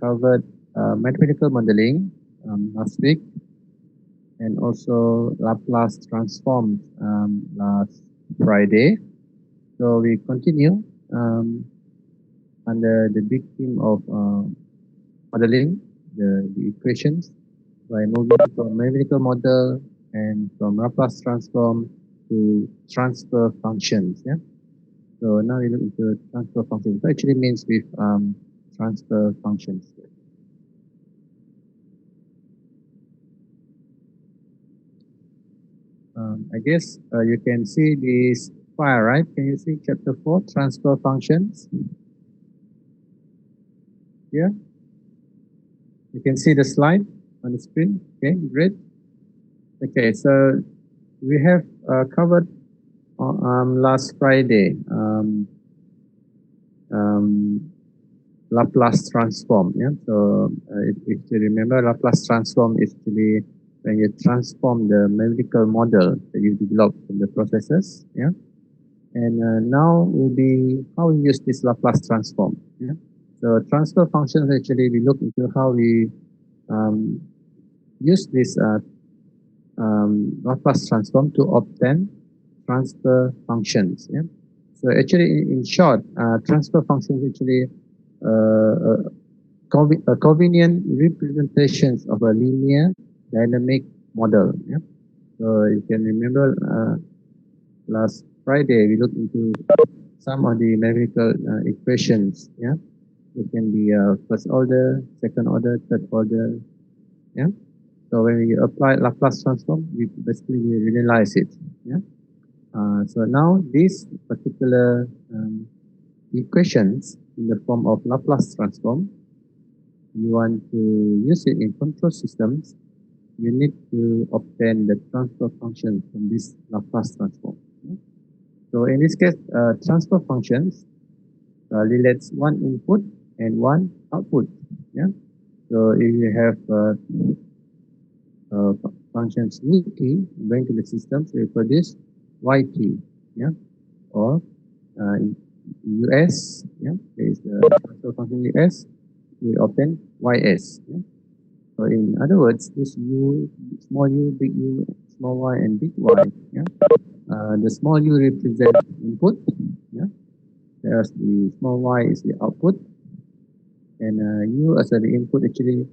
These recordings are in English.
covered mathematical modeling last week, and also Laplace transforms last Friday. So we continue under the big theme of modeling the equations by moving from mathematical model and from Laplace transform to transfer functions. Yeah. So now we look into transfer functions. What actually means with transfer functions. I guess you can see this file, right? Can you see chapter 4, transfer functions? Yeah. You can see the slide on the screen. Okay, great. Okay, so we have covered last Friday Laplace transform. Yeah. So if you remember, Laplace transform is actually when you transform the mathematical model that you developed from the processes. Yeah. And now will be how we use this Laplace transform. Yeah. So transfer functions, actually we look into how we use this Laplace transform to obtain transfer functions. Yeah. So actually, in short, transfer functions actually convenient representations of a linear dynamic model. Yeah. So you can remember last Friday we looked into some of the numerical equations. Yeah. It can be first order, second order, third order. Yeah. So when we apply Laplace transform, we basically realize it. Yeah. So now these particular equations in the form of Laplace transform, you want to use it in control systems, you need to obtain the transfer function from this Laplace transform. Yeah. So in this case, transfer functions relates one input and one output. Yeah. So if you have functions ut going to the system, so you produce yt. Yeah. Or us. Yeah. There is the transfer function us. We obtain ys. Yeah. So in other words, this u, small u, small y, and big y. Yeah. The small u represents input. Yeah. Whereas the small y is the output, and u as the input actually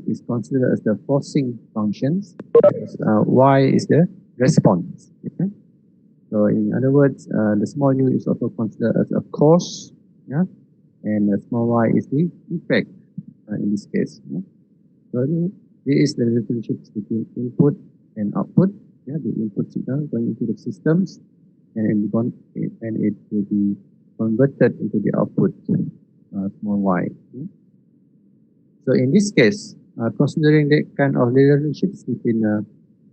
is considered as the forcing functions. Y is the response. Okay? So in other words, the small u is also considered as a cause. Yeah. And the small y is the effect in this case. Yeah? So there is the relationship between input and output. Yeah, the input signal going into the systems, and it will be converted into the output, small y. Yeah? So in this case, considering the kind of relationships between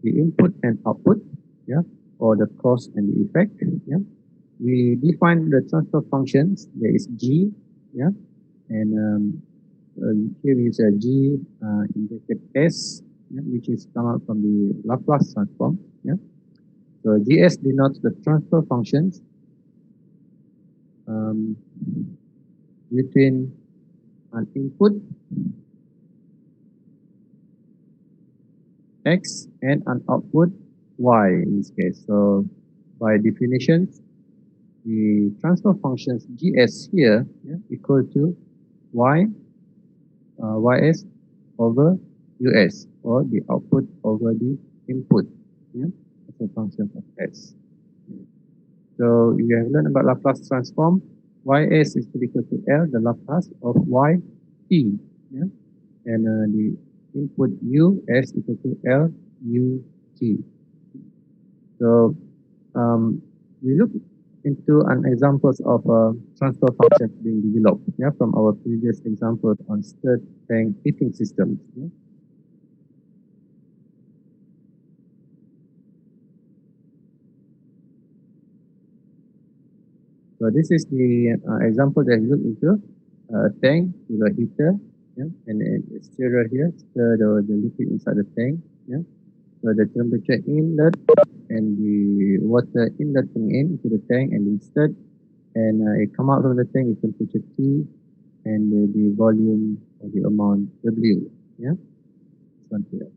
the input and output, yeah, or the cause and the effect, yeah, we define the transfer functions. There is g, yeah, and here we use a g in bracket s, yeah, which is come out from the Laplace transform. Yeah. So gs denotes the transfer functions between an input x and an output y in this case. So by definition, the transfer functions gs here, yeah, equal to y ys over us, or the output over the input. Yeah, as a function of s. So you have learned about Laplace transform. Ys is equal to L, the Laplace of yt. Yeah? And the input u s equal to L ut. So we look into an examples of transfer functions being developed, yeah, from our previous examples on stirred tank heating systems. Yeah? So this is the example that we look into a tank with a heater, yeah, and a stirrer here, stir the liquid inside the tank. Yeah. So the temperature inlet and the water inletting into the tank and instead, and it come out from the tank is temperature T, and the volume or the amount W. Yeah, this one here.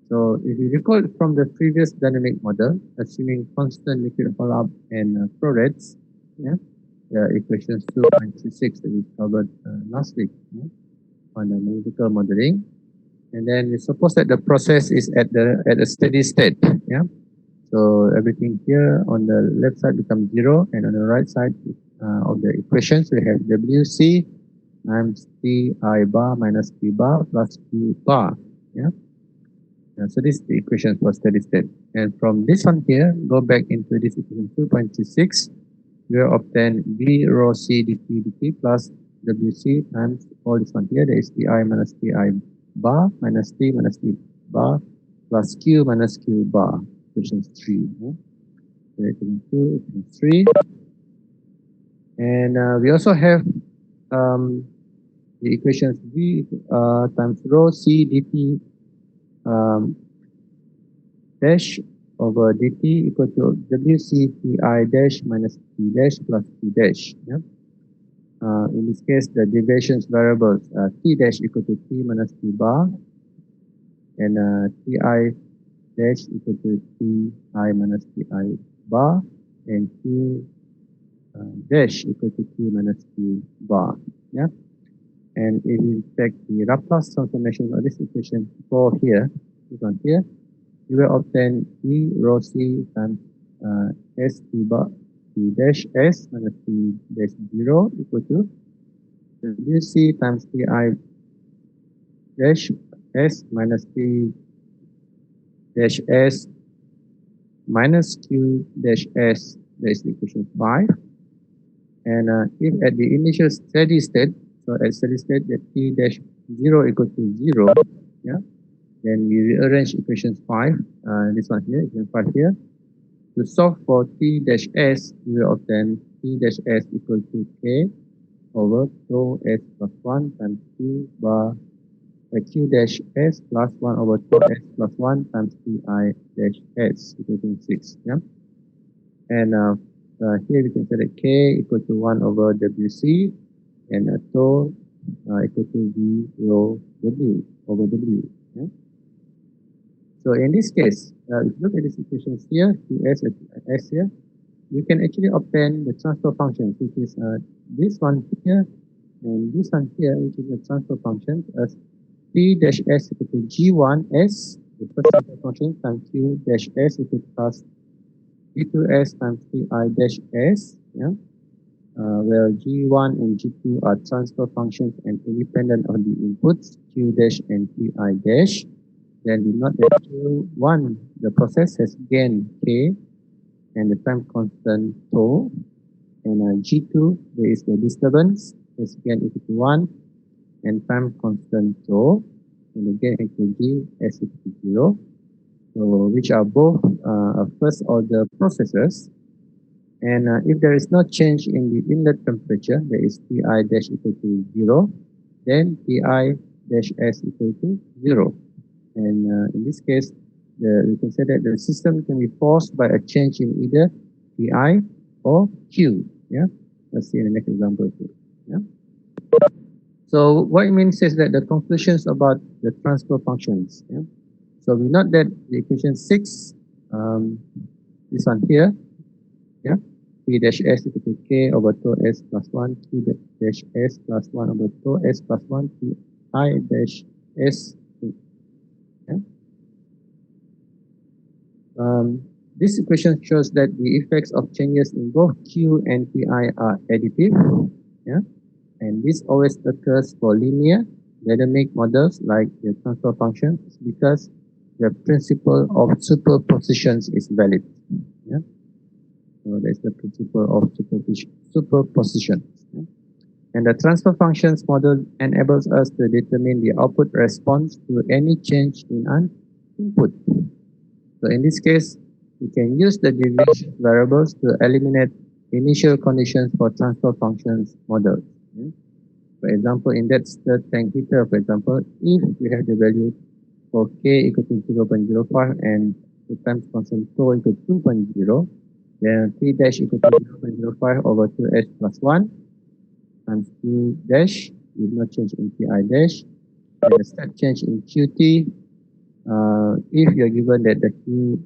So if you recall from the previous dynamic model, assuming constant liquid hold-up and flow rates, yeah, the equations 2.36 that we covered last week, yeah, on the numerical modeling, and then we suppose that the process is at a steady state, yeah. So everything here on the left side becomes 0, and on the right side of the equations we have WC times Ti bar minus P bar plus Q bar, yeah. So this is the equation for steady state. And from this one here, go back into this equation 2.26, we will obtain V rho C dt dt plus WC times all this one here, that is Ti minus Ti bar minus T minus T bar plus Q minus Q bar, equation 3. Yeah? So equation 2, equation 3. And we also have the equations V times rho C dt dash over dt equal to WC Ti dash minus T dash plus T dash. Yeah? In this case, the deviations variables T dash equal to T minus T bar, and Ti dash equal to Ti minus Ti bar, and Q dash equal to Q minus Q bar. Yeah. And if we take the Laplace transformation of this equation 4 here, this one here, you will obtain E rho C times S T bar T dash S minus T dash 0 equal to WC times Ti dash S minus T dash S minus Q dash S, that is equation 5. And if at the initial steady state, so at steady state that T dash 0 equal to 0, yeah, then we rearrange equations 5, this one here, equation 5 here. To solve for T dash S, we will obtain T dash S equal to K over tau S plus 1 times Q bar Q dash S plus 1 over tau S plus 1 times Ti dash S, equation 6. Yeah? And here we can say that K equal to 1 over WC, and tau equal to V rho W over W. Yeah? So in this case, if you look at these equations here, Qs and S here, we can actually obtain the transfer function, which is this one here and this one here, which is the transfer function as P dash S equal to G1S, the first transfer function, times Q dash S equal to plus G2S times Pi dash S, yeah, where G1 and G2 are transfer functions and independent of the inputs Q dash and Pi dash. Then we note that Q1, the process has gained K and the time constant tau, and G2, there is the disturbance, has gain equal to 1, and time constant tau, and again equal to G, S equal to 0, so which are both first order processes. And if there is no change in the inlet temperature, there is Ti dash equal to 0, then Ti dash S equal to 0. And in this case, we can say that the system can be forced by a change in either Pi or Q. Yeah, let's see in the next example here. Yeah. So what it means is that the conclusions about the transfer functions. Yeah. So we note that the equation 6, this one here, yeah, P dash S equal to K over tau S plus 1, Q dash S plus 1 over tau S plus 1, Pi dash S. Yeah. This equation shows that the effects of changes in both Q and Pi are additive. Yeah. And this always occurs for linear dynamic models like the transfer functions because the principle of superpositions is valid. Yeah. So that's the principle of superposition. Yeah? And the transfer functions model enables us to determine the output response to any change in an input. So in this case, we can use the deviation variables to eliminate initial conditions for transfer functions models. Yeah? For example, in that stirred tank heater, for example, if we have the value for K equal to 0.05 and the time constant tau equal to 2.0, then T dash equal to 0.05 over 2S plus 1 times Q dash with no change in Ti dash, and a step change in Qt if you're given that the Q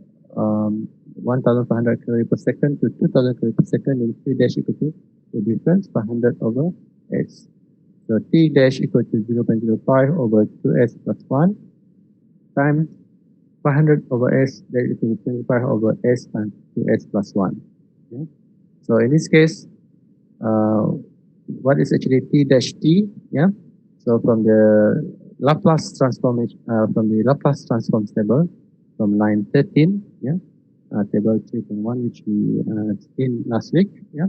1500 calorie per second to 2000 calorie per second, then Q dash equal to the difference 500 over S. So T dash equal to 0.05 over 2S plus 1 times 500 over S, that is equal to 25 over S times 2S plus 1. Okay. So in this case, what is actually T dash T? Yeah. So from the Laplace transformation, from the Laplace transform table, from line 13, yeah, table 3.1, which we seen last week, yeah,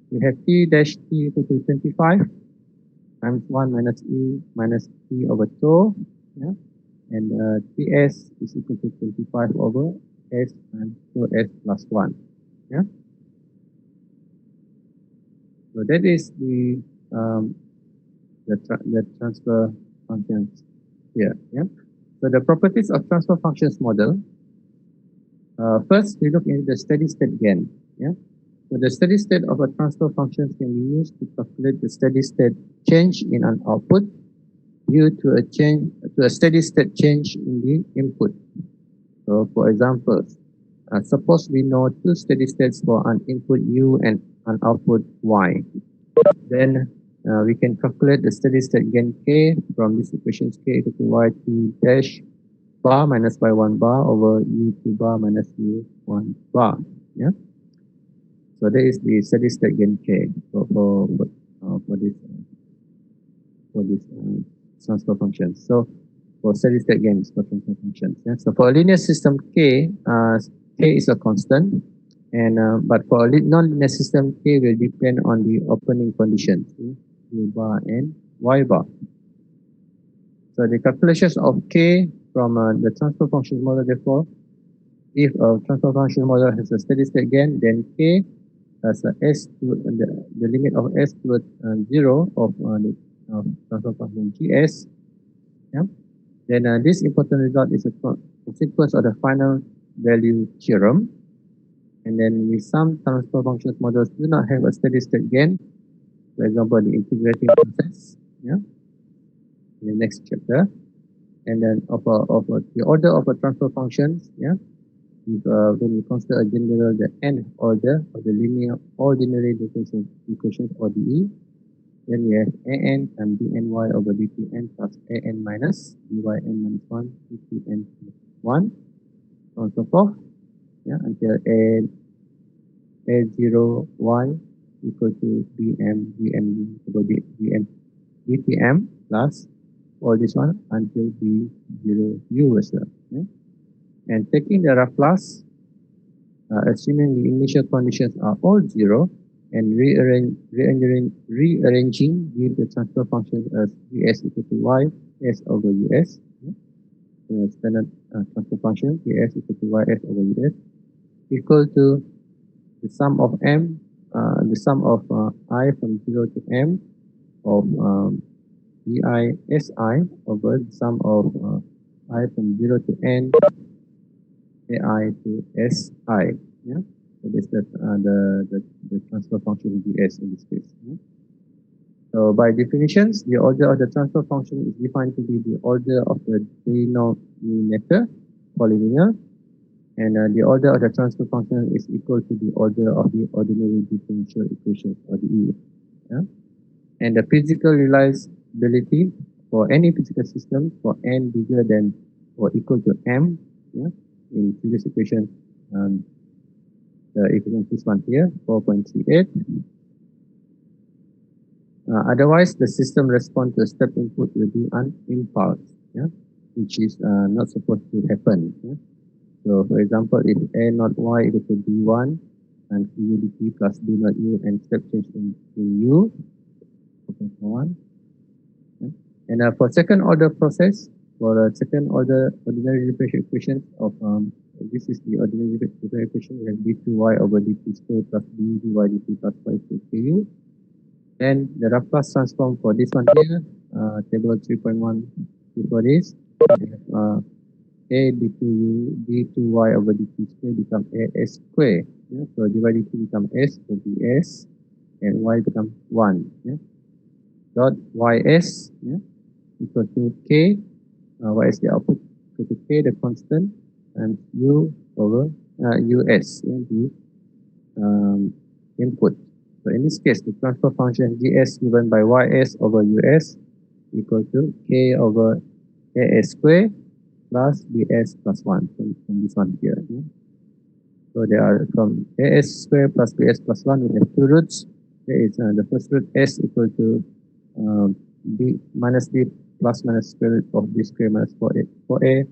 we have T dash T equal to 25 times 1 minus E minus T over tau, yeah, and Ts is equal to 25 over S and 2S plus 1, yeah. So that is the transfer functions here, yeah. So the properties of transfer functions model. First, we look into the steady state gain, yeah. So the steady state of a transfer function can be used to calculate the steady state change in an output due to a steady state change in the input. So for example, suppose we know two steady states for an input U and an output Y. Then we can calculate the steady state gain K from this equations K equal to Y2 dash bar minus Y1 bar over U2 bar minus U1 bar. Yeah. So that is the steady state gain K for this transfer functions. So for steady state gains for transfer functions. Yeah? So for a linear system K, K is a constant, and but for a non-linear system, K will depend on the opening conditions, U bar and Y bar. So the calculations of K from the transfer function model, therefore, if a transfer function model has a steady state gain, then K has a S to the limit of S to 0 of the transfer function GS. Yeah. Then this important result is a consequence of the final value theorem. And then with some transfer functions models do not have a steady state gain. For example, the integrating process. Yeah. In the next chapter. And then the order of a transfer functions. Yeah. If, when we consider a general the n order of the linear ordinary differential equations ODE, then we have an and dny over dtn plus an minus dyn minus 1 dtn plus 1, so on so forth, yeah, until a0 y equal to dm dm over dm dtm plus all this one until d0 u as well. Yeah? And taking the Laplace, assuming the initial conditions are all 0, and rearranging give the transfer function as Vs equal to Y S over Us. The standard transfer function Vs equal to Ys over Us equal to the sum of m, the sum of I from 0 to m of Vi Si over the sum of I from 0 to n Ai to Si. Yeah, so this is the transfer function Vs in this case. Yeah? So by definitions, the order of the transfer function is defined to be the order of the denominator polynomial, and the order of the transfer function is equal to the order of the ordinary differential equations or the E. Yeah? And the physical reliability for any physical system for n bigger than or equal to m, yeah, in previous equation, the equation this one here, 4.38. Otherwise, the system response to a step input will be an impulse, yeah, which is not supposed to happen. Yeah? So, for example, if a not y equal to b1 and u dt plus b not u and step change in u, 4.1. Yeah? And for second order process, for a second order ordinary differential equation of this is the ordinary differential equation. We have d2y over dt squared plus b dy dt plus y equals to u. Then the Laplace transform for this one here, table 3.1 before this, we have a d2u d2y over dt squared become as squared. Yeah? So dy dt become s, so ds, and y become 1. Yeah? dot ys, yeah, equal to k, ys the output, equal to k the constant, and u over us, yeah, the input. So in this case, the transfer function gs given by ys over us equal to k over as square plus bs plus 1 from this one here. Yeah. So there are from as square plus bs plus 1, we have two roots. There is the first root s equal to b minus b plus minus square root of b square minus 4a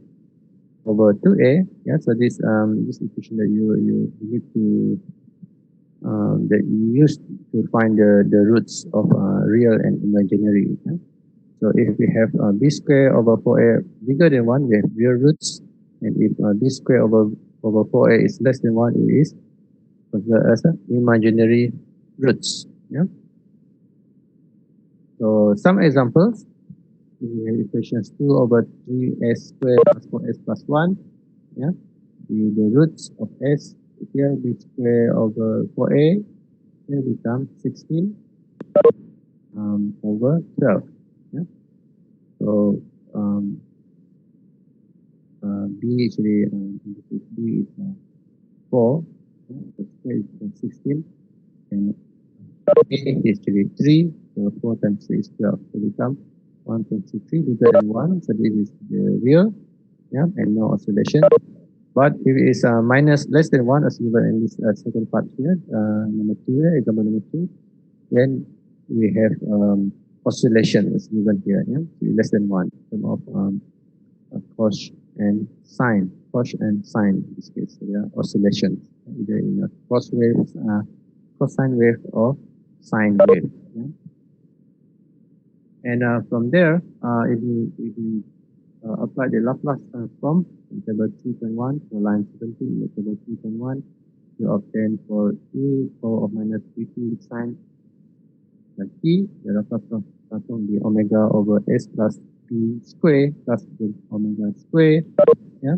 over 2a. Yeah, so this equation that you need to that you use to find the roots of real and imaginary. Yeah? So if we have b square over 4a bigger than 1, we have real roots. And if b square over 4a is less than 1, it is considered as imaginary roots. Yeah. So some examples, we have equations 2 over 3s squared plus 4s plus 1. Yeah. The roots of s here, b square over 4a, here become 16 over 12. Yeah. So b actually b is 4, the square is 16, and a is actually 3, so 4 times 3 is 12, so become 1.63 bigger than 1, so this is the real, yeah, and no oscillation. But if it is minus less than 1, as given in this second part here, number 2, example number 2, then we have oscillation as given here, yeah, less than 1, in terms of cos and sine, in this case, so yeah, oscillation, either in a cos wave, cosine wave, or sine wave. Yeah? And from there, if we apply the Laplace transform in table 3.1 for line 17 in table 3.1, you obtain for e power of minus pt sine t, the Laplace transform be omega over s plus p square plus the omega square. Yeah,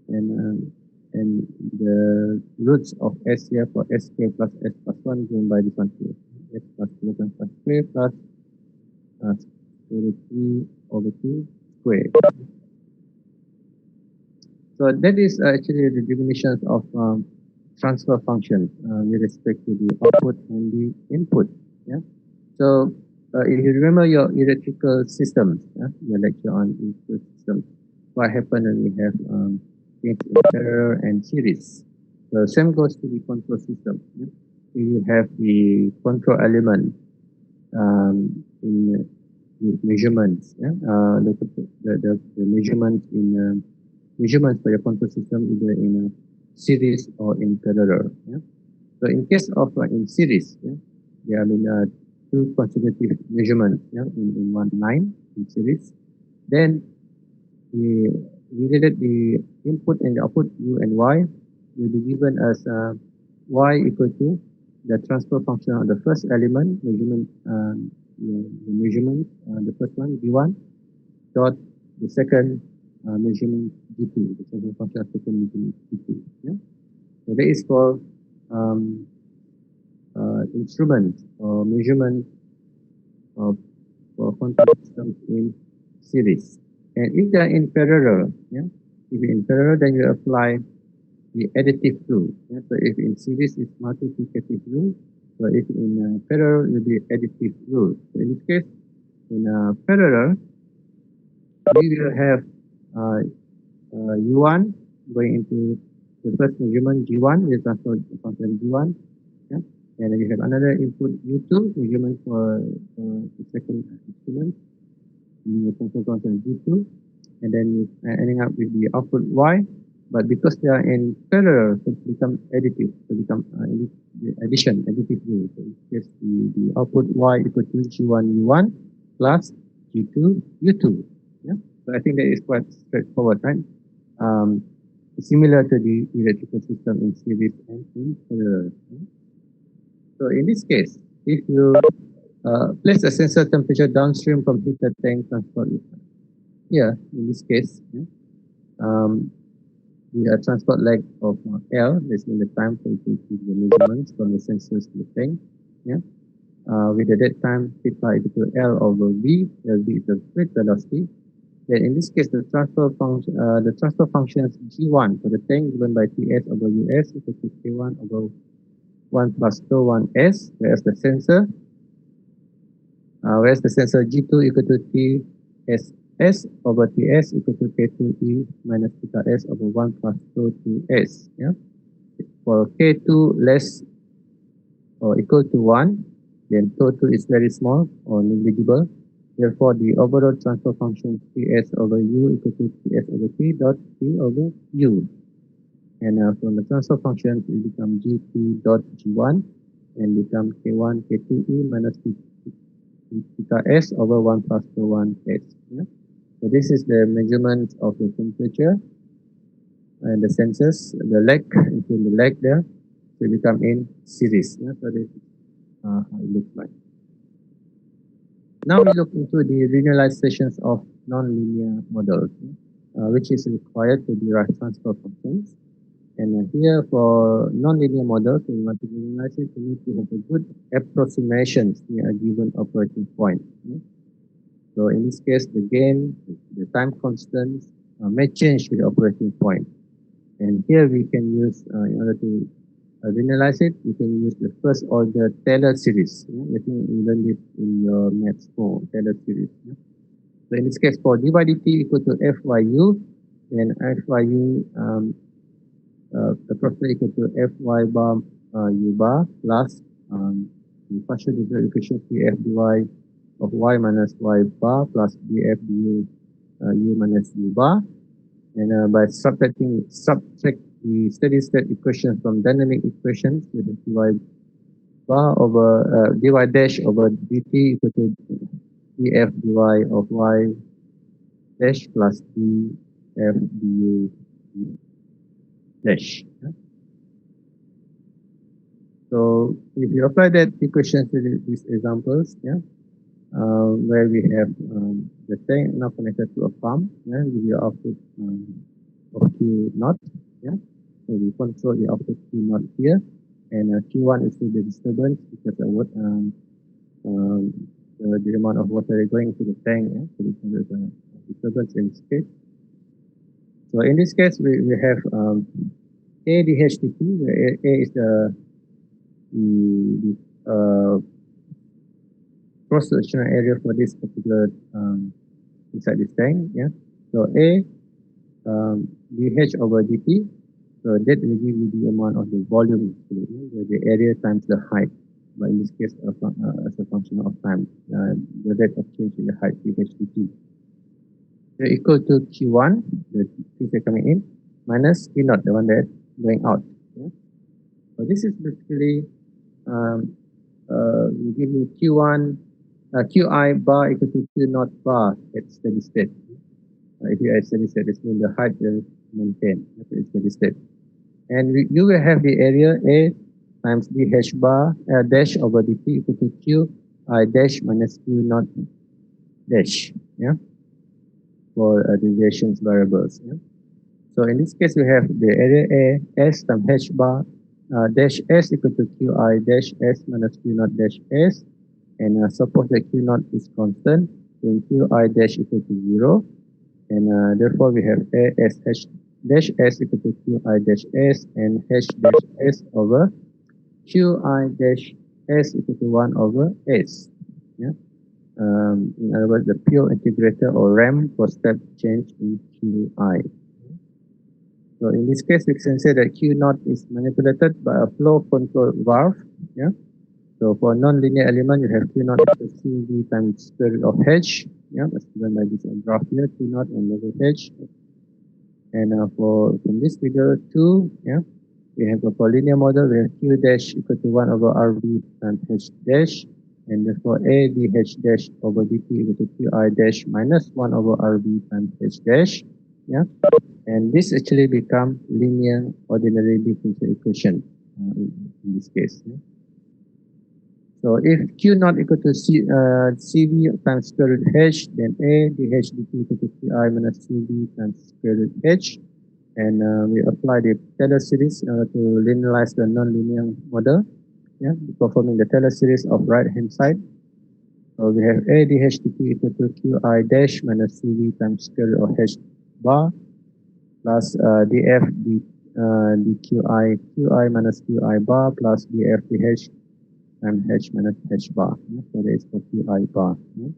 and the roots of s here for s square plus s plus 1 given by this one here, s plus square plus square root 3 over 2 square. So that is actually the definitions of transfer functions with respect to the output and the input. Yeah. So if you remember your electrical systems, yeah, your lecture on electrical systems, what happens when we have things in parallel and series. So same goes to the control system. Yeah? You have the control element in measurements. Yeah? The measurements in measurements for your control system either in a series or in parallel. Yeah? So in case of in series, yeah, there are two consecutive measurements, yeah, in one line in series. Then we related the input and the output u and y will be given as y equal to the transfer function of the first element measurement, the measurement, the first one g1 dot the second measurement g2, the transfer function of second measurement g2. Yeah? So that is for instrument or measurement of for control systems in series. And if they are in parallel, yeah, if in parallel, then you apply the additive rule. Yeah? So if in series, it's multiplicative rule. So if in parallel, it will be additive rule. So in this case, in parallel, we will have U1 going into the first measurement G1, we transfer the function G1. Yeah? And then you have another input U2, measurement for the second instrument. You transfer function G2. And then you ending up with the output Y. But because they are in parallel, it becomes additive. So become additive rule. So it's the output Y equal to G1 U1 plus G2 U2. Yeah. So I think that is quite straightforward, right? Similar to the electrical system in series and in parallel. So in this case, if you place a sensor temperature downstream from heater tank transport here, in this case, yeah, we have transport leg of L, this means the time for the measurements from the sensors to the tank. Yeah. with the dead time theta equal to L over V, where V is the fluid velocity. Then in this case, the transfer functions G1 for the tank given by Ts over Us equal to K1 over 1 plus tau 1s, whereas the sensor G2 equal to Tss over Ts equal to K2e minus theta s over 1 plus tau 2s. Yeah? For K2 less or equal to 1, then tau 2 is very small or negligible. Therefore, the overall transfer function Ts over U equal to Ts over T dot T over U. And from the transfer function, it becomes G2 dot G1 and become K1 K2e minus theta s over 1 plus tau 1s. Yeah? So this is the measurement of the temperature and the sensors, the leg, including the leg there, so it become in series. Yeah? So this is how it looks like. Now we look into the linearizations of nonlinear models, which is required to derive transfer functions. And here for nonlinear models, we want to linearize it, we need to have a good approximations near a given operating point. So in this case, the gain, the time constants may change with the operating point. And here we can use, in order to linearize it, you can use the first order Taylor series. I think you learned it in your maths for Taylor series. So in this case, for dy dt equal to fyu, then fyu approximately equal to fy bar u bar plus the partial differential equation df dy of y minus y bar plus df du u minus u bar. And by subtract the steady state equation from dynamic equations, with dy bar over dy dash over dt equal to df dy of y dash plus df du dash. So if you apply that equation to these examples, where we have the tank now connected to a pump, with the output of Q naught. So we control the output Q naught here, and Q1 is the disturbance because of the amount of water going to the tank. So there's a disturbance in this case. So in this case, we have A dHdt, where A is the cross-sectional area for this particular inside this tank. So A dH over dt, so that will give you the amount of the volume, the area times the height, but in this case as a function of time, the rate of change in the height dH dt. So equal to Q1, the theta coming in, minus Q naught, the one that going out. So this is basically we give you Q1 Qi bar equal to Q naught bar at steady state. If you add steady state, this means the height will maintain at steady state. And you will have the area A times dH bar dash over dt equal to Qi dash minus Q naught dash, for deviations variables. So in this case, we have the area A S times H bar dash S equal to Qi dash S minus Q naught dash S. And suppose that Q naught is constant, then Qi dash equal to 0. And therefore, we have A S H dash S equal to Qi dash S and H dash S over Qi dash S equal to 1 over S. In other words, the pure integrator or RAM for step change in Qi. So in this case, we can say that Q naught is manipulated by a flow control valve. So for non-linear element, you have Q naught equal to CV times square root of H. That's given by this graph here, Q naught and level H. And from this figure 2, we have a linear model where Q dash equal to 1 over RV times H dash. And therefore, A dH dash over dt equal to Qi dash minus 1 over RV times H dash. And this actually become linear ordinary differential equation in this case. So if Q naught equal to CV times square root H, then A dH dt equal to Qi minus CV times square root H. And we apply the Taylor series in order to linearize the nonlinear model. yeah, performing the Taylor series of right-hand side. So we have A dHdt equal to Qi dash minus Cv times square root of H bar plus dF dQi minus Qi bar plus dF dH times H minus H bar. Yeah? So that is for Qi bar. Yeah?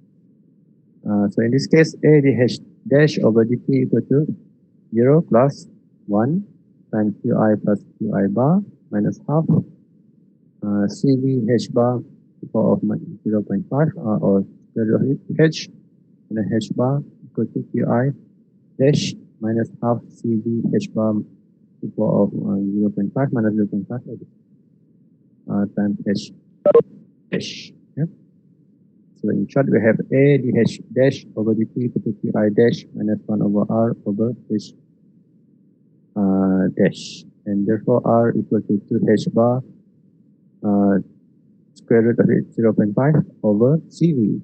So in this case, A dH dash over dt equal to 0 plus 1 times Qi plus Qi bar minus half Cv H bar to the power of 0.5 or square root of H and then H bar equal to Qi dash minus half Cv H bar to the power of 0.5 minus 0.5 times H dash. Yeah? So in short, we have A dH dash over dt equal to Qi dash minus 1 over R over H dash. And therefore R equal to 2H bar square root of it 0.5 over Cv.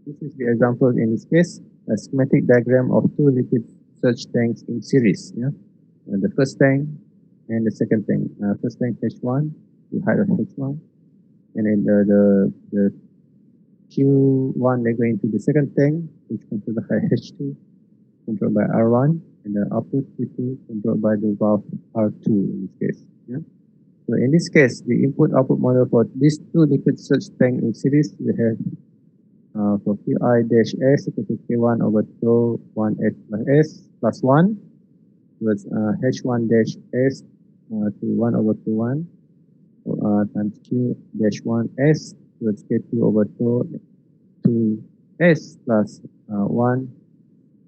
This is the example in this case, a schematic diagram of two liquid surge tanks in series. Yeah, the first tank and the second tank. First tank H1, the height of H1, and then the Q1 they go into the second tank, which controlled by H2, controlled by R1, and the output Q2 controlled by the valve R2 in this case. Yeah. So in this case, the input-output model for these two liquid surge tank in series, we have for Qi dash S equal to K1 over tau 1 H plus S plus 1 was H1 dash S to 1 over Q1 times Q dash 1 S was K2 over tau 2 S plus 1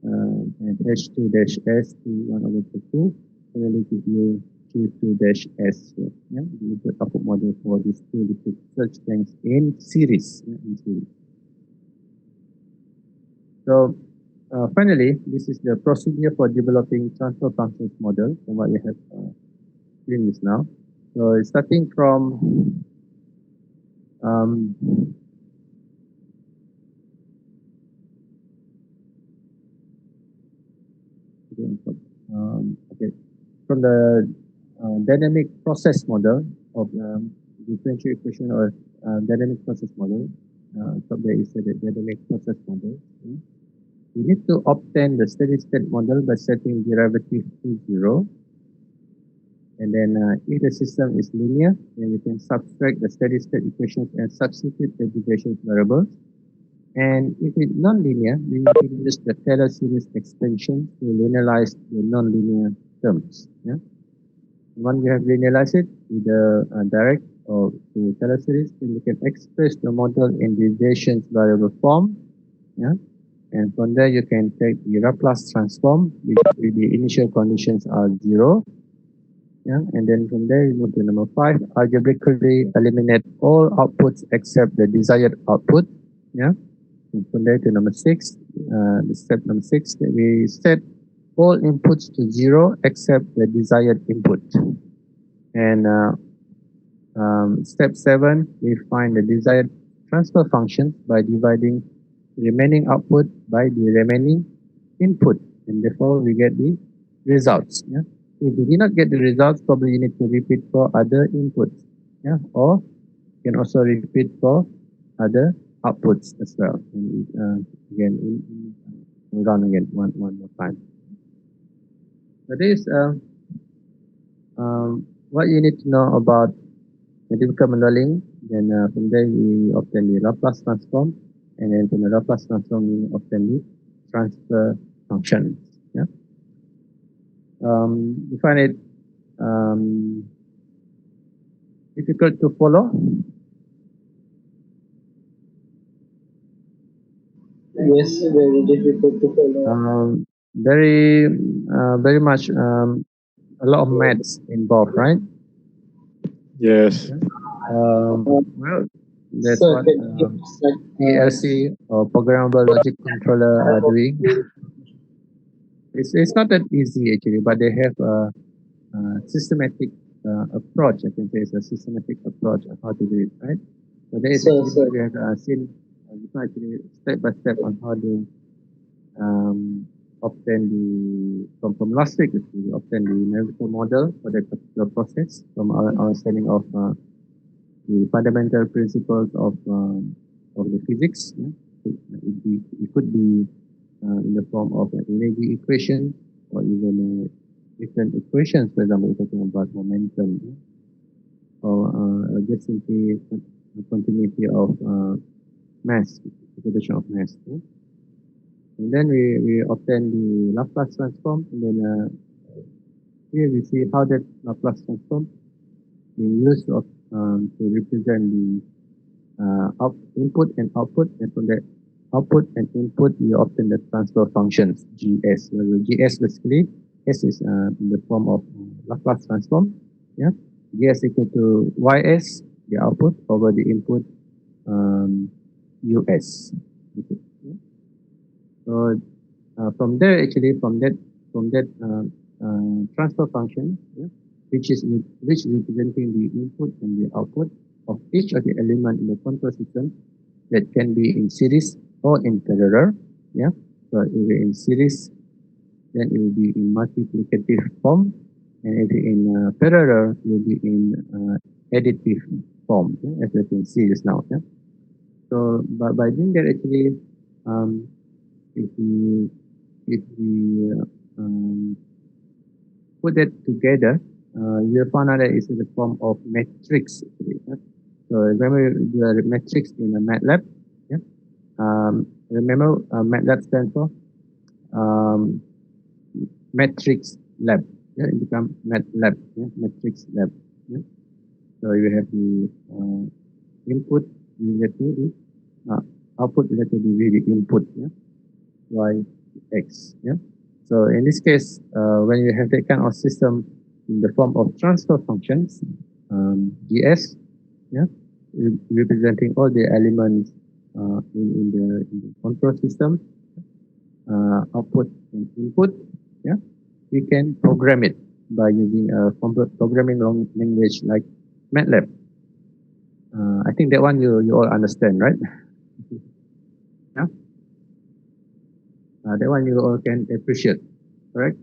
and H2 dash S to 1 over Q2 will give you Q2 dash S here. Yeah, the output model for these two liquid surge tanks in series. Yeah, in series. So finally, this is the procedure for developing transfer functions model from what we have seen this now. So starting from okay, from the dynamic process model of differential equation or dynamic process model. So there is a dynamic process model. Okay. We need to obtain the steady state model by setting derivative to 0. And then if the system is linear, then we can subtract the steady state equations and substitute the deviation variables. And if it's non-linear, we can use the Taylor series extension to linearize the non-linear terms. Yeah. Once we have linearized it with the direct or the Taylor series, then we can express the model in deviations variable form. Yeah. And from there, you can take the Laplace transform, which with the initial conditions are 0. Yeah, and then from there, you move to number 5, algebraically eliminate all outputs except the desired output. Yeah, and from there to number 6, the step number 6, we set all inputs to 0 except the desired input. And step 7, we find the desired transfer function by dividing remaining output by the remaining input, and therefore we get the results. Yeah, if you did not get the results, probably you need to repeat for other inputs. Yeah, or you can also repeat for other outputs as well. And again, we'll run again one more time. So this what you need to know about mathematical modeling. Then from there we obtain the Laplace transform, and then from the Laplace transform we obtain the transfer function. Yeah. You find it difficult to follow? Yes, very difficult to follow. Very much a lot of maths involved, right? Yes. Well, that's what PLC or programmable logic controller are doing. It's not that easy actually, but they have a systematic approach. I can say it's a systematic approach of how to do it, right? So that is actually what we have seen actually step by step on how to obtain the from last week we obtain the numerical model for that particular process from our understanding of the fundamental principles of the physics. Yeah? It could be in the form of an energy equation or even different equations. For example, we're talking about momentum, yeah? Or just simply a continuity of mass, distribution of mass. Yeah? And then we obtain the Laplace transform, and then here we see how that Laplace transform is used to represent the input and output, and from that output and input you obtain the transfer functions GS. Where GS basically S is in the form of Laplace transform. Yeah, GS equal to YS, the output, over the input US. Okay. Yeah. So from there, actually, from that transfer function, yeah, which representing the input and the output of each of the element in the control system, that can be in series or in parallel. Yeah. So if it's in series, then it will be in multiplicative form, and if it's in parallel, it will be in additive form, yeah, as you can see just now. Yeah. So by doing that, actually, if we put that together, you'll find out that it's in the form of matrix. Actually, yeah? So remember the matrix in a MATLAB. Yeah. Remember MATLAB stands for matrix lab. Yeah, it becomes MATLAB. Yeah, matrix lab. Yeah. So you have the input related to the output related to the input. Yeah. Y, X. Yeah. So in this case, when you have that kind of system in the form of transfer functions, GS, yeah, representing all the elements in the control system, output and input, yeah, we can program it by using a programming language like MATLAB. I think that one you all understand, right? Yeah. That one you all can appreciate, correct?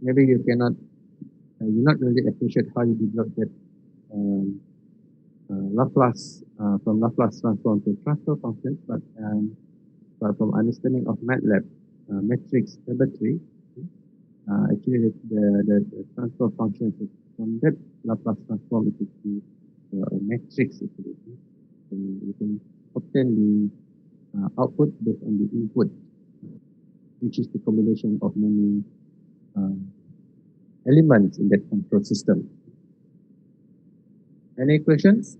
Maybe you cannot, you not really appreciate how you develop that Laplace from Laplace transform to transfer functions, but from understanding of MATLAB matrix laboratory, actually the transfer functions from that Laplace transform into a matrix. Actually, so you can obtain the output based on the input, which is the combination of many elements in that control system. Any questions?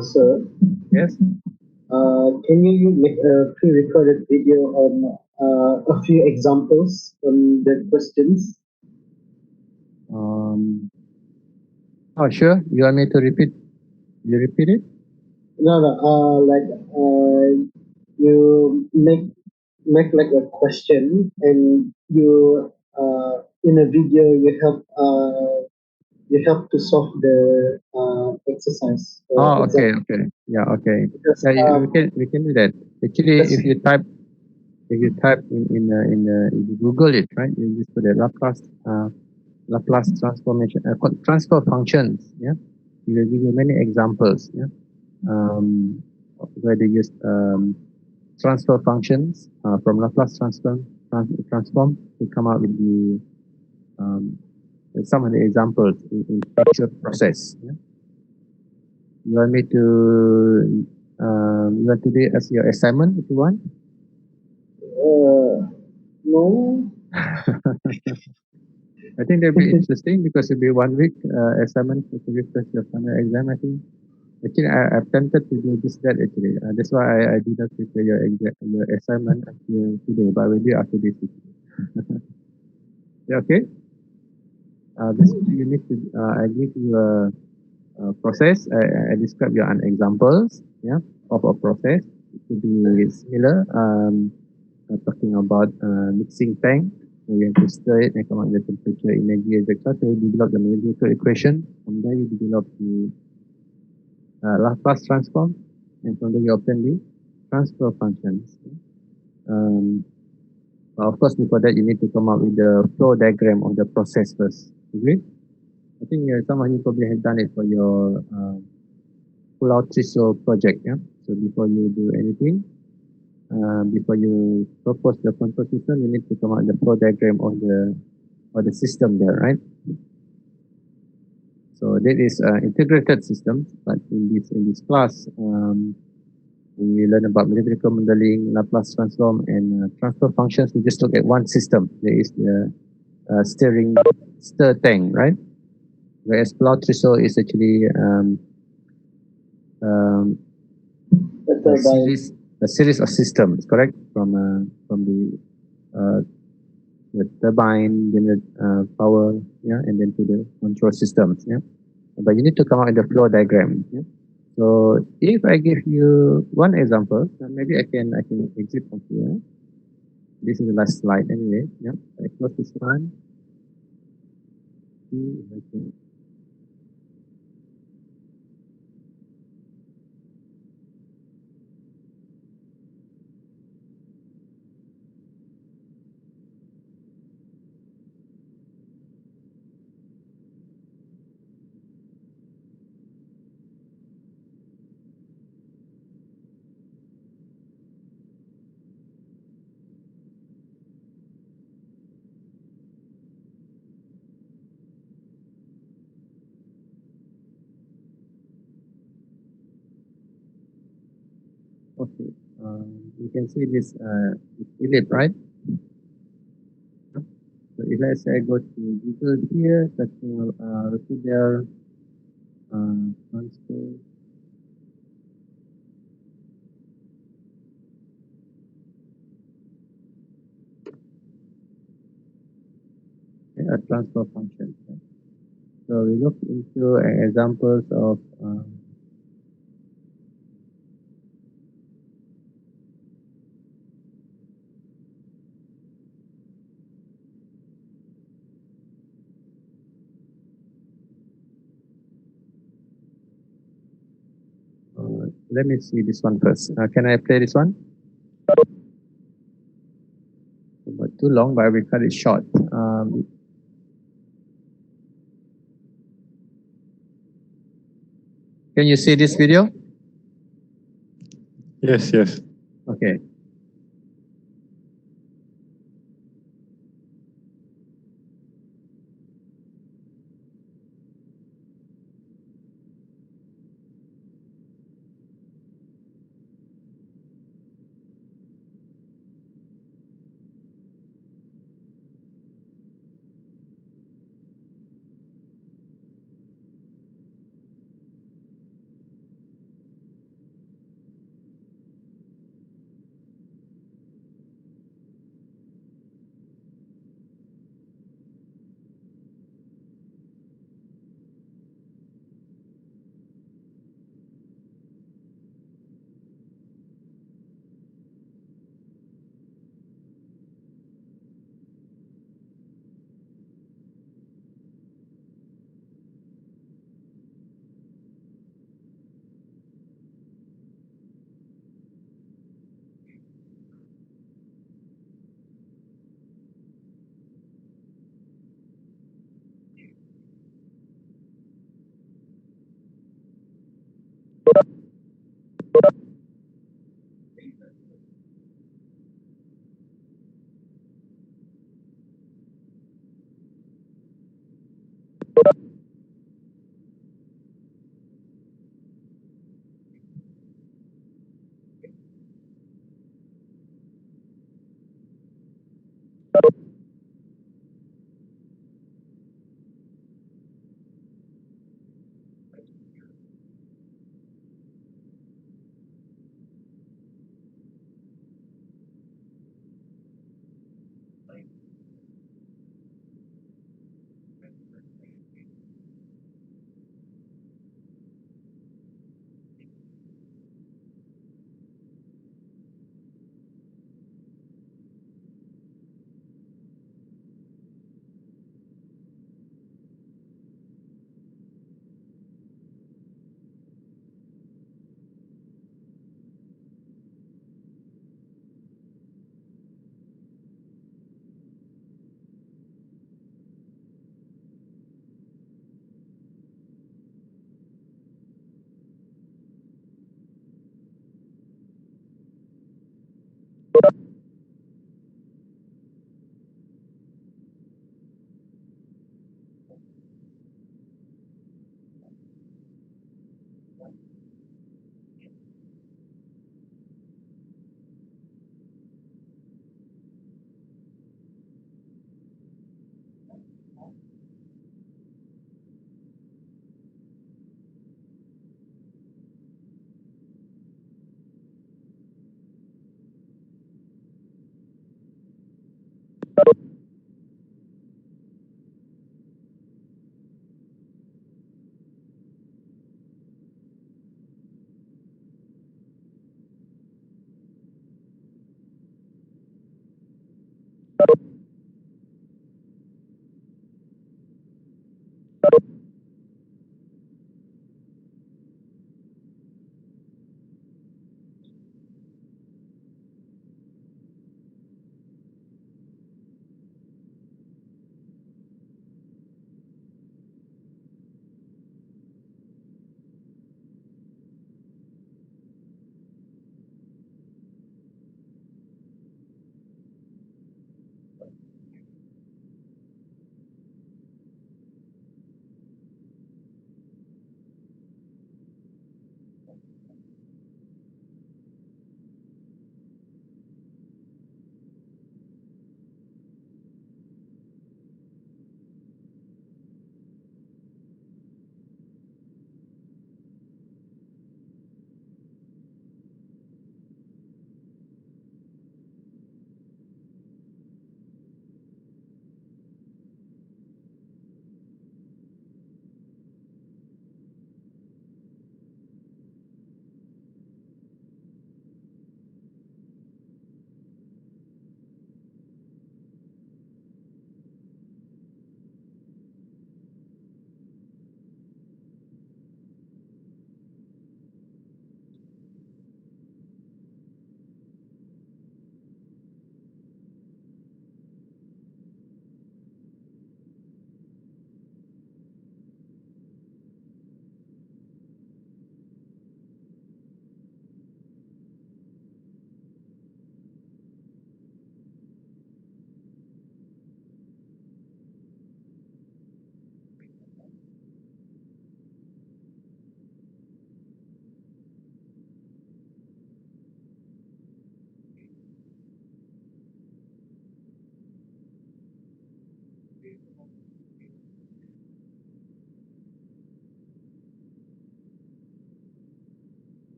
Sir, Yes. can you make a pre-recorded video on a few examples on the questions? Oh, sure. You want me to repeat? You repeat it? No, like you make like a question, and you in a video you help to solve the exercise. Oh, okay, Example. okay. Yeah, okay. Because Yeah, we can do that. Actually, because if you type if you Google it, right? You just put the Laplace transformation transfer functions. Yeah, it will give you many examples. Yeah, where they use transfer functions from Laplace transform to come out with the some of the examples in actual process. Yeah? You want me to you want to do it as your assignment if you want? no. I think that'll be interesting because it'll be 1 week assignment to refresh your final exam. I think actually I've tempted to do just that actually. That's why I did not prepare your assignment until today, but I will do it after this. Yeah, okay. Basically, you need to I give you a process. I describe you an examples, yeah, of a process. It could be similar. Talking about mixing tank. So you have to stir it and come out with the temperature, energy, etc. So you develop the numerical equation. From there, you develop the Laplace transform, and from there you obtain the transfer functions. Of course, before that, you need to come up with the flow diagram of the process first. Agree? I think some of you probably have done it for your pull-out Trisol project. Yeah. So before you do anything, before you propose the control system, you need to come out the flow diagram of the system there, right? So that is integrated system, but in this class, we learn about mathematical modeling, Laplace transform, and transfer functions. We just look at one system. There is the stir tank, right? Whereas plot Trisol is actually um, The turbine. a series of systems, correct? From the turbine, then the power, yeah, and then to the control systems, yeah. But you need to come out with the flow diagram. Yeah? So if I give you one example, maybe I can exit from here. This is the last slide anyway. Yeah, I close this one. Okay. Okay. You can see this ellipse, right? So if let's say I go to Google here, searching repeat there, transfer. A transfer function. Right? So we look into examples of let me see this one first. Can I play this one? But too long, but I will cut it short. Can you see this video? Yes, yes. Okay.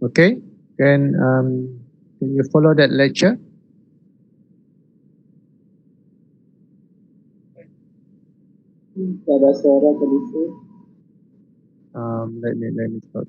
Okay, can you follow that lecture? Tak ada suara tadi tu. Let me start.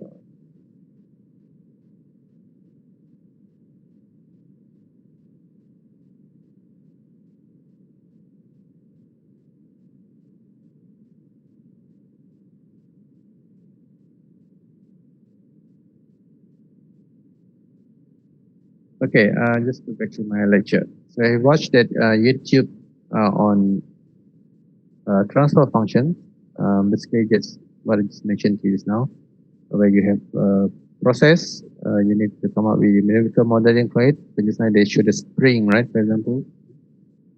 Okay, just go back to my lecture. So I watched that YouTube on transfer function. Basically, that's what I just mentioned to you just now, where you have process. You need to come up with numerical modeling for it. So just now they showed a spring, right? For example,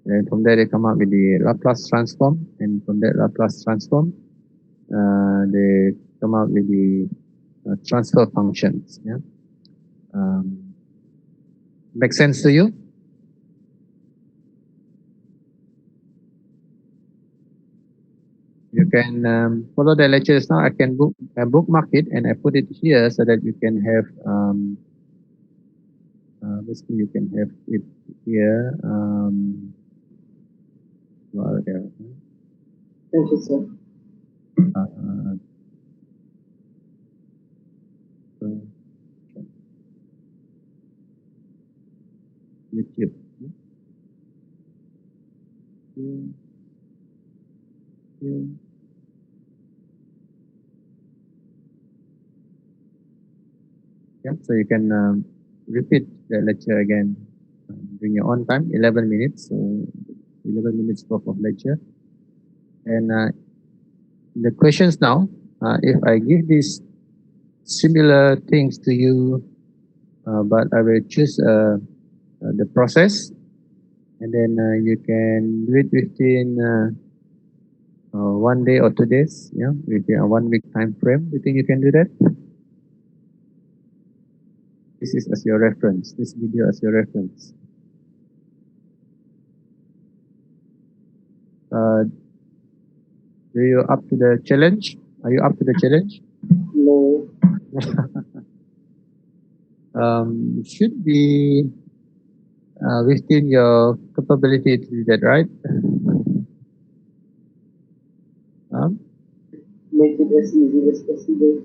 and from there they come up with the Laplace transform, and from that Laplace transform, they come up with the transfer functions. Yeah. Make sense to you? You can follow the lectures now. I can bookmark it and I put it here so that you can have basically you can have it here. Well, there. Thank you, sir. So, YouTube. Yeah, so you can repeat the lecture again during your own time, 11 minutes. So 11 minutes worth of lecture. And the questions now, if I give these similar things to you, but I will choose the process, and then you can do it within 1 day or 2 days, yeah, within a 1 week time frame. Do you think you can do that? This is as your reference, this video as your reference. Are you up to the challenge? Are you up to the challenge? No. Should be within your capability to do that, right? Make it as easy as possible.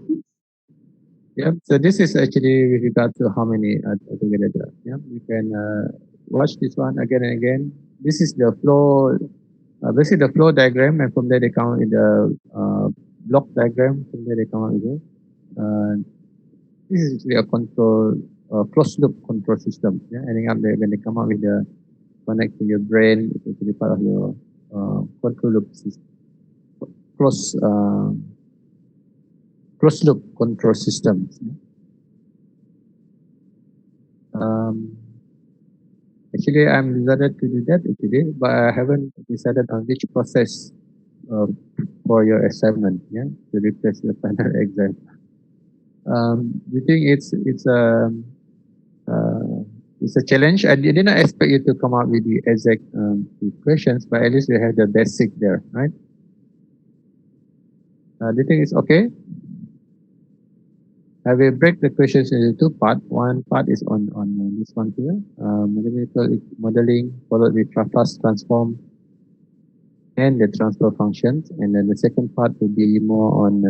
Yeah, so this is actually with regard to how many together. Yeah, you can watch this one again and again. This is the flow, basically the flow diagram, and from there they come in the block diagram. From there they come out with it. This is actually a control, closed loop control system. Yeah, ending up there when they come out with the connect to your brain, it's actually part of your control loop system. Close loop control systems. Actually, I'm decided to do that actually, but I haven't decided on which process for your assignment, yeah, to replace your final exam. Do you think it's a challenge? I did not expect you to come up with the exact questions, but at least you have the basic there, right? Do you think it's okay? I will break the questions into two parts. One part is on this one here, mathematical modeling followed with Laplace transform and the transfer functions, and then the second part will be more on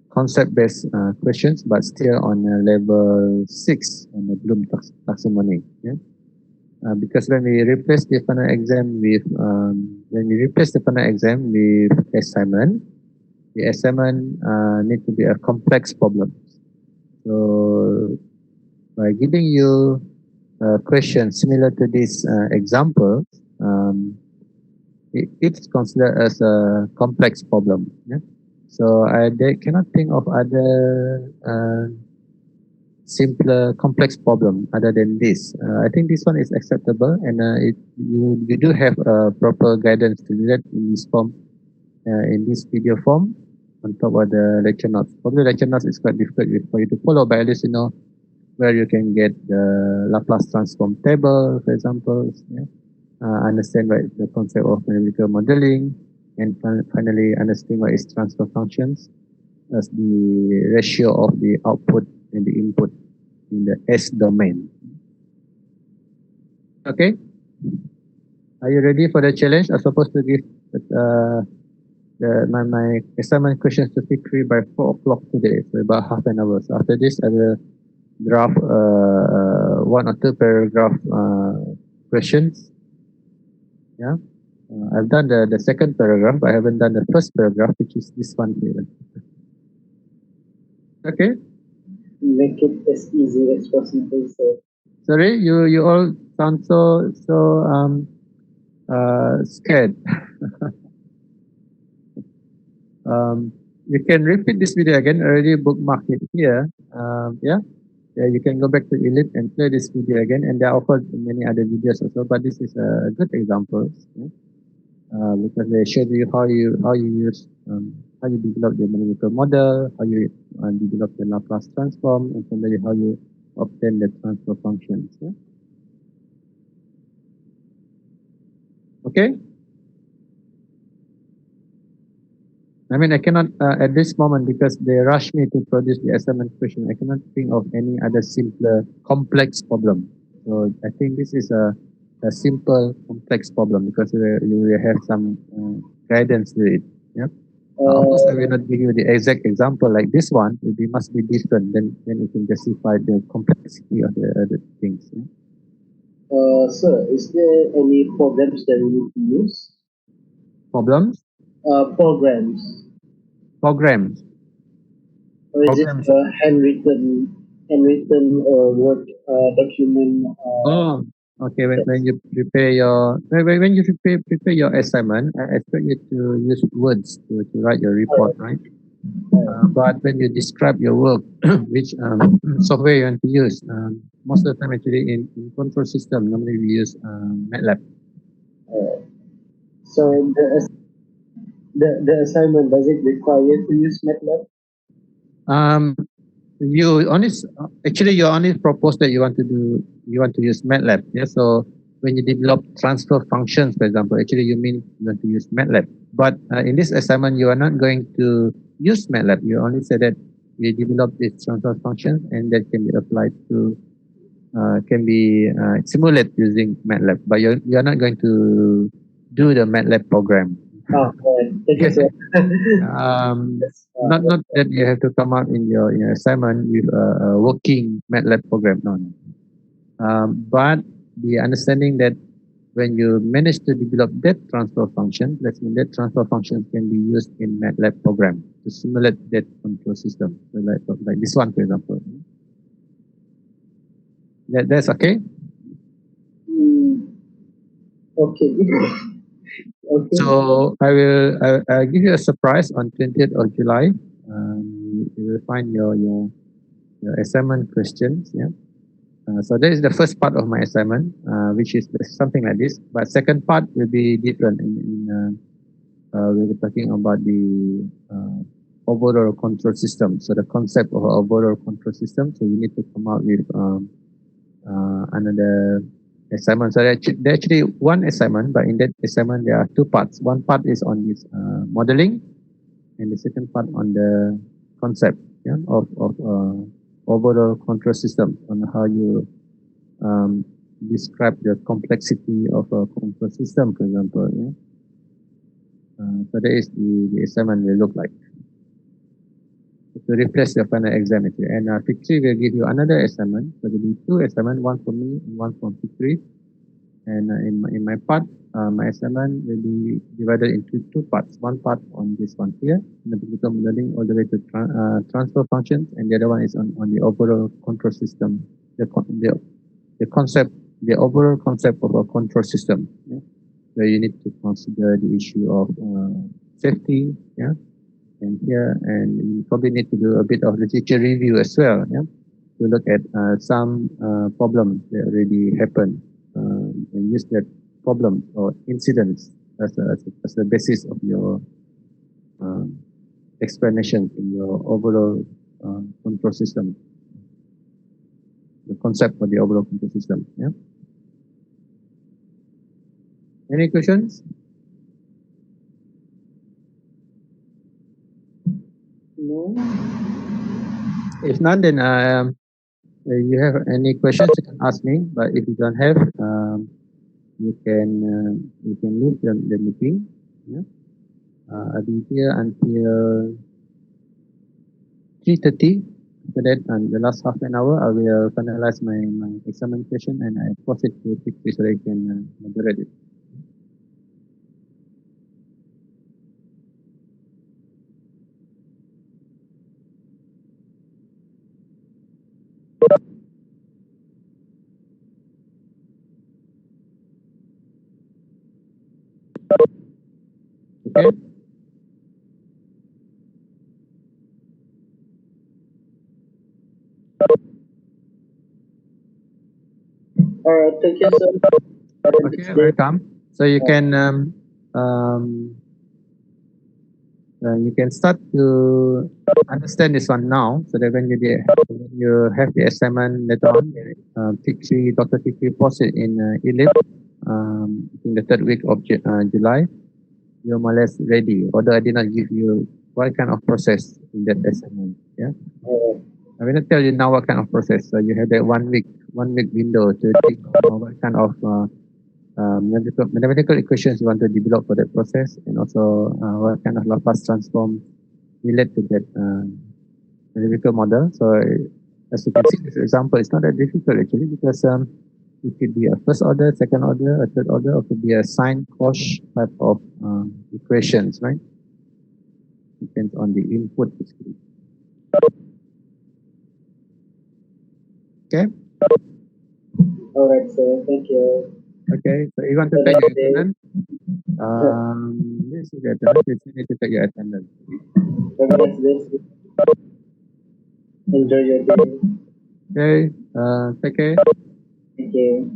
concept-based questions, but still on level 6 on the Bloom taxonomy. Yeah? Because when we replace the final exam with assignment, the assignment need to be a complex problem. So by giving you a question similar to this example, it's considered as a complex problem. Yeah? So they cannot think of other simpler complex problem other than this. I think this one is acceptable, and you do have a proper guidance to do that in this form, in this video form, on top of the lecture notes. Probably lecture notes is quite difficult for you to follow, but at least you know where you can get the Laplace transform table, for example. Yeah? Understand what is the concept of numerical modeling, and finally understand what is transfer functions. as the ratio of the output and the input in the S domain. Okay, are you ready for the challenge? I'm supposed to give my assignment questions to Fikri by 4 o'clock today, so about half an hour. So after this, I will draft 1 or 2 paragraph questions. Yeah, I've done the second paragraph, but I haven't done the first paragraph, which is this one here. Okay. Make it as easy as possible, sir. Sorry, you all sound so scared. You can repeat this video again. I already bookmarked it here. Yeah, you can go back to Elite and play this video again. And there are of course many other videos also, but this is a good example. Yeah? Because they show you how you use how you develop the numerical model, how you develop the Laplace transform, and finally how you obtain the transfer functions. Yeah? Okay. I mean, I cannot at this moment, because they rush me to produce the assignment question. I cannot think of any other simpler complex problem. So I think this is a simple complex problem, because you will have some guidance to it. Yeah. Of course, I will not give you the exact example like this one. It must be different. Then you can justify the complexity of the other things. Yeah? Sir, is there any programs that we need to use? Problems, Programs, programs. or is it Programs. handwritten Word document? Oh, okay. When you prepare your when you prepare your assignment, I expect you to use words to write your report, right? But when you describe your work, which software you want to use, most of the time actually in control system, normally we use MATLAB. So the assignment, does it require to use MATLAB? You only actually you only propose that you want to use MATLAB. Yeah. So when you develop transfer functions, for example, actually you mean you want to use MATLAB. But in this assignment, you are not going to use MATLAB. You only say that you develop these transfer functions and that can be applied to can be simulated using MATLAB. But you're not going to do the MATLAB program. Thank you, sir. Not that you have to come up in your assignment with a working MATLAB program. No. But the understanding that when you manage to develop that transfer function, that means that transfer function can be used in MATLAB program to simulate that control system. So like this one, for example. That's okay. Okay. Okay. So I'll give you a surprise on 20th of July. You will find your assignment questions. Yeah. So that is the first part of my assignment, which is something like this. But second part will be different. We'll be talking about the overall control system. So the concept of overall control system. So you need to come out with another assignment. So there actually one assignment, but in that assignment there are 2 parts. One part is on this modeling, and the second part on the concept of overall control system, on how you describe the complexity of a control system, for example. So that is the assignment will look like to replace your final exam. And Fikri will give you another assignment. So there will be 2 assignments, one for me and one for Fikri. And in my part, my assignment will be divided into 2 parts. One part on this one here, analytical modeling all the way to transfer functions, and the other one is on the overall control system, the concept, the overall concept of a control system. Yeah? Where you need to consider the issue of safety, yeah, and you probably need to do a bit of literature review as well, yeah, to look at some problems that already happened and use that problem or incidents as the basis of your explanation in your overall control system, the concept for the overall control system. Yeah. Any questions? No. If none, then you have any questions, you can ask me. But if you don't have, you can leave the meeting. Yeah. I'll be here until 3:30. After that, the last half an hour, I will finalize my examination and I post it to Pixie so they can moderate it. Okay. All right. Thank you, sir. Have a Okay, nice day. welcome. So you can start to understand this one now, so that when you have the assignment later on, Dr. Fikri post it in ELIP in the 3rd week of July. You're more or less ready. Although I did not give you what kind of process in that assignment. Yeah, All right. I will not tell you now what kind of process. So you have that 1 week window to think of what kind of mathematical equations you want to develop for that process, and also what kind of Laplace transform relate to that mathematical model. So as you can see, this example is not that difficult actually, because it could be a first order, second order, a third order, or it could be a sine, cos type of equations, right? Depends on the input basically. Okay. All right, sir. Thank you. Okay. So you want to Have a take your nice day. attendance? This is the attendance. You need to take your attendance. Have a nice day. Enjoy your day. Okay. Take care. Thank you.